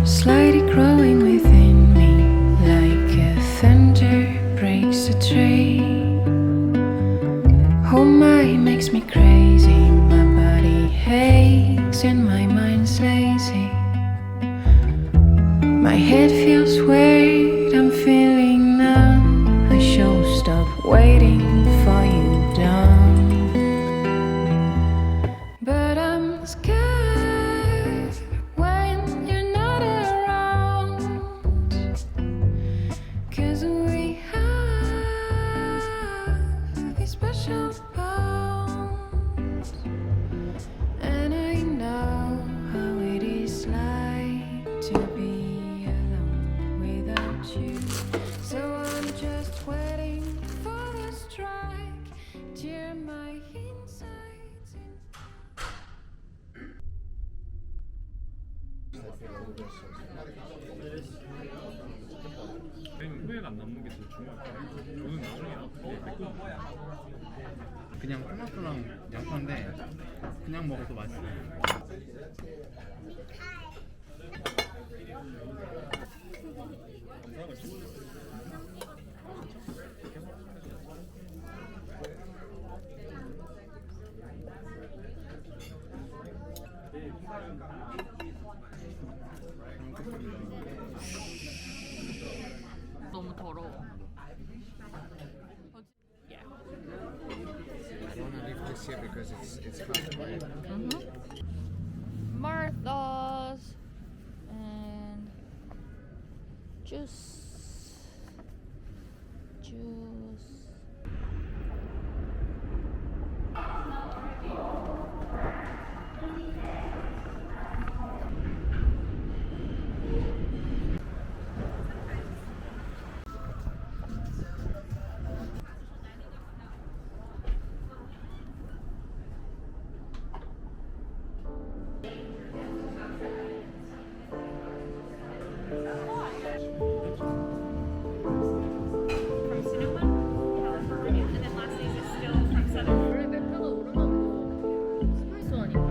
Slightly growing within me, like a thunder breaks a tree. Oh my, it makes me crazy. My body aches and my mind's lazy. My head feels weird, I'm feeling numb. I should stop waiting for you down. But I'm scared when you're not around, 'cause we have these special bonds. And I know how it is like to be alone without you. So I'm just waiting for the strike, tear my insides in. 후회가 안 남는 게 제일 중요할 것 같아요. 저는 나중에 그냥 토마토랑 양파인데 그냥 먹어도 맛있어요. 너무 더러워. I don't want to leave this here because it's hot, right? Martha's and juice. From Sonoma, California, and then last name is still from Southern. 원래 매표가 오르면 스파이스 아닌가?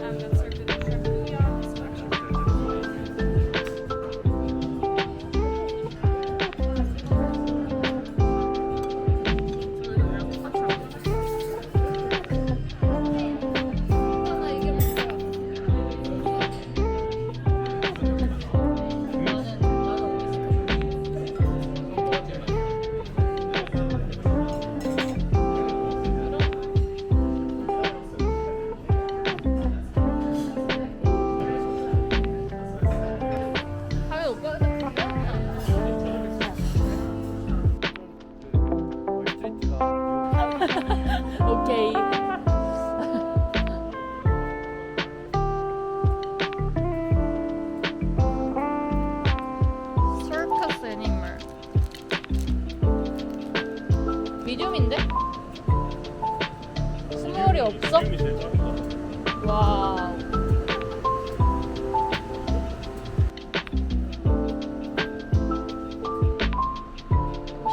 That's served in the shrimp bouillon special. 하나 이게 뭐야? 하면 오빠가 오케이. 서커스 애니멀. 미디움인데? 스몰이 없어? 이름이 제일 작은 거 같아요. 와우.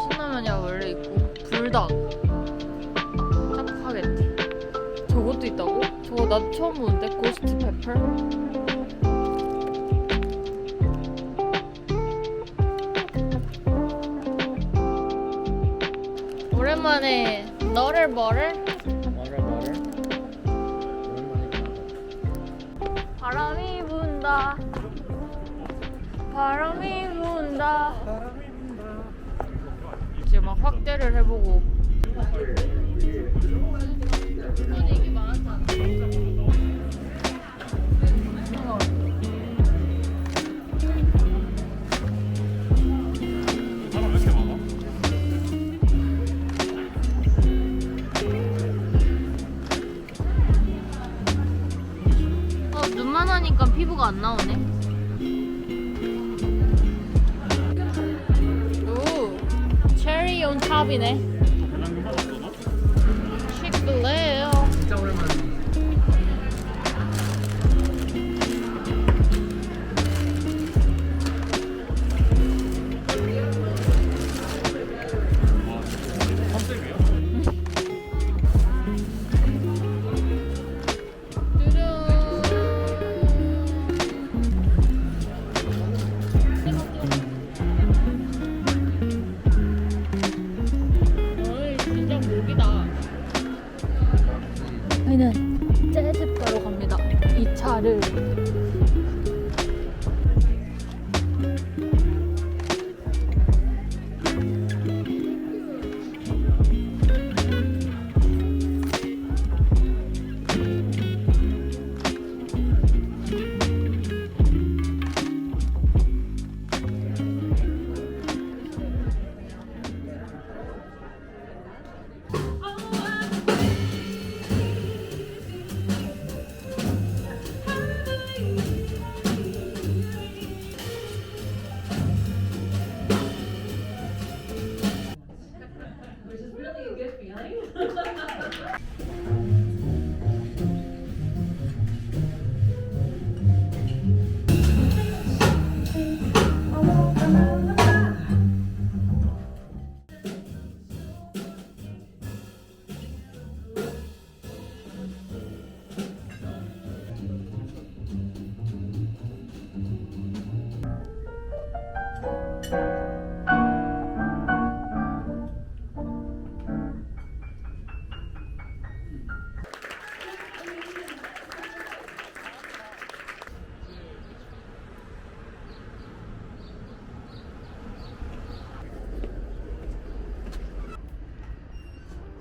신라면이야 원래 있고 불닭 짜파게티 저것도 있다고? 저거 나도 처음 보는데 고스트 페퍼. 오랜만에 너를 뭐를? 바람이 분다. 바람이 분다. 이제 막 확대를 해보고. 근데 이게 많았잖아. 사람 왜 이렇게 많아? 눈만 하니까 피부가 안 나오네. 오, 체리 온 탑이네. 저희는 재즈 바로 갑니다. 이 차를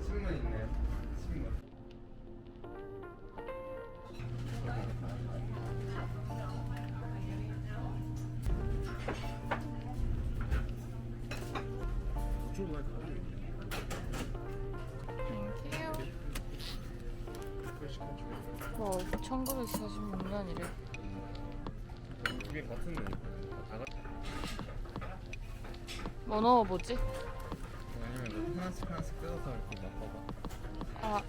식물 있네요. 식물. 와 1946년이래. 그게 같은데. 뭐 넣어보지? 아니면 하나씩 하나씩 뜯어서 이렇게 맛봐봐. 아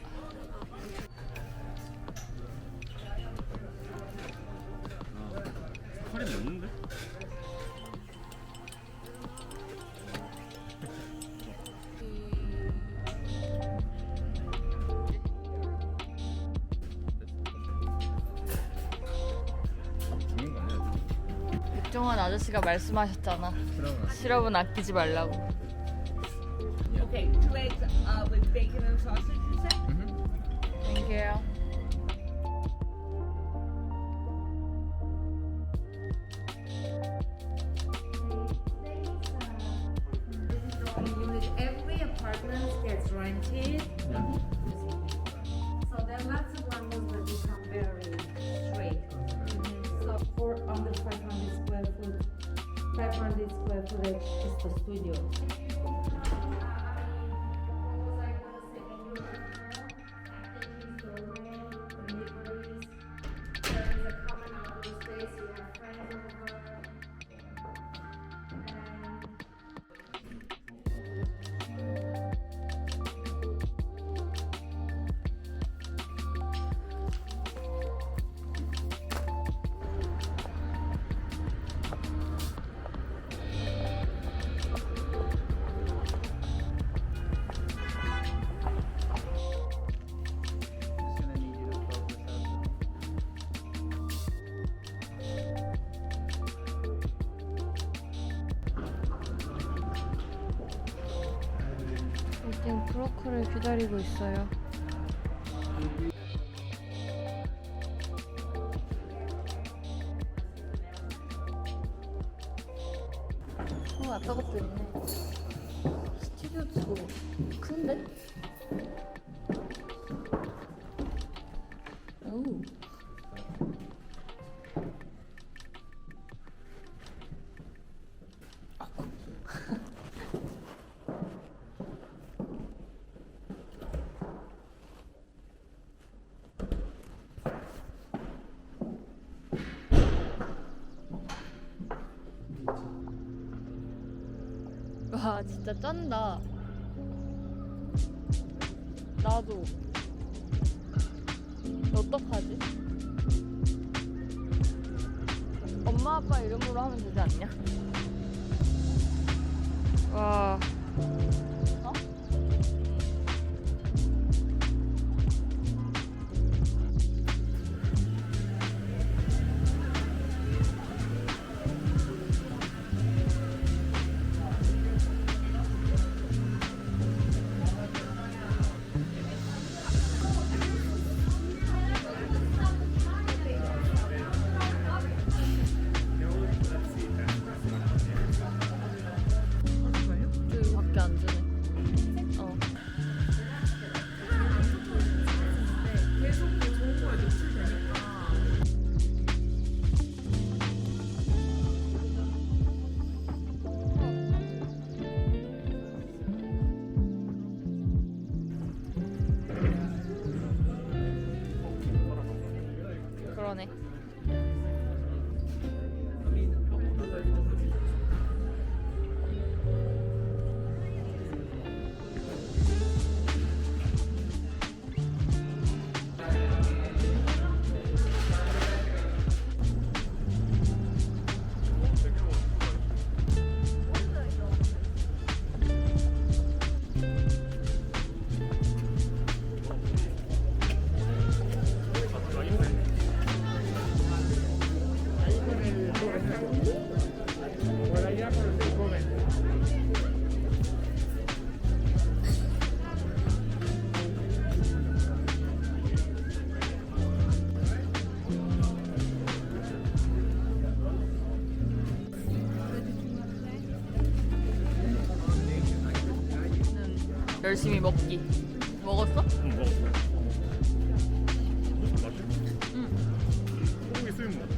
살이 넣는데? 죽는 거 아니야? 백종원 아저씨가 말씀하셨잖아. 그러면 시럽은 아끼지 말라고. Okay, 2 eggs with bacon and sausage, you said? Thank you. Unit. Every apartment gets rented. So there are lots of landlords that become very straight. So for under 500 square foot, 500 square footage is the studio. There is a common outdoor space. You have friends over. And Just gonna need you to focus on 일단 브로커를 기다리고 있어요. 아까 것도 있네. 스튜디오도 큰데? 오. 와 진짜 쩐다. 나도 어떡하지? 엄마 아빠 이름으로 하면 되지 않냐? 와. 어? 시원해. 열심히 먹기. 먹었어? 응, 먹었어. 무슨 맛이? 응. 소고기 수육 맛.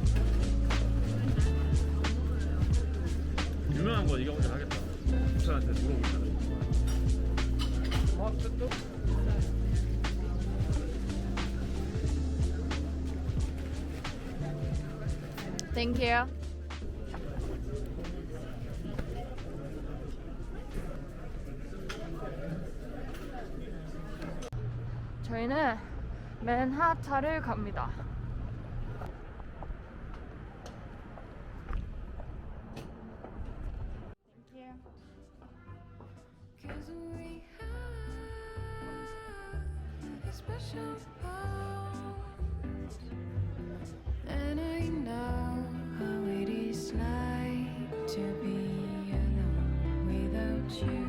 유명한 거 이거 혼자 하겠다. 부산한테 물어보잖아. 또? Thank you. 저희는 맨하탄을 갑니다. Cause we have a special bond, and I know how it is like to be alone without you.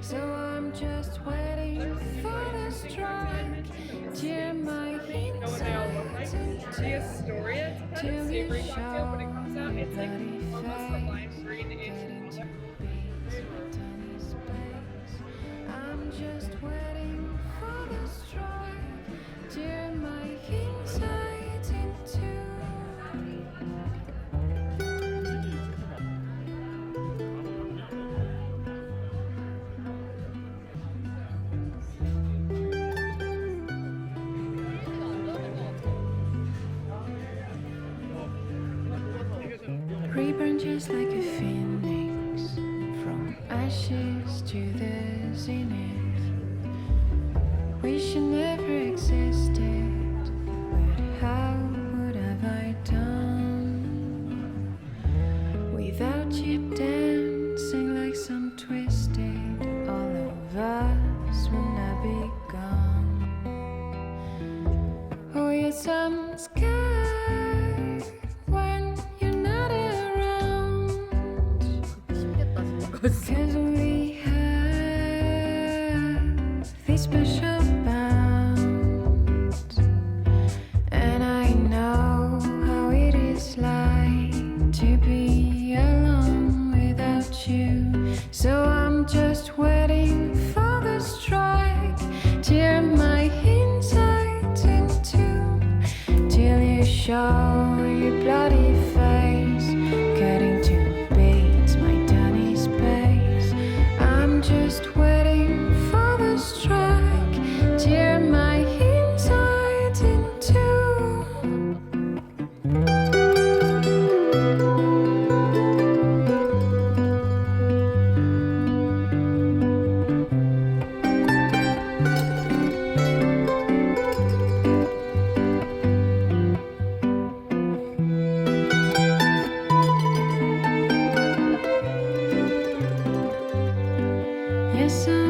So I'm just waiting for the strike, tear my insides into Astoria, till you show when it comes out, it's like bloody almost the lime face. green Get ish into color. beats, tiny space. I'm just waiting for the strike, tear my insides into. Reborn just like a phoenix, from ashes to the zenith. Wish you never existed, but how would have I done without you dancing like some twisted? All of us will not be gone. Oh yes, I'm scared when you're not around. 쉽겠다 지금. Cause we have this special bond, and I know how it is like to be alone without you. So I'm just waiting for the strike, tear my insides into, till you show your bloody face, cutting to beats my tiny space. I'm just waiting for the strike, tear my insides into. Yes, I'm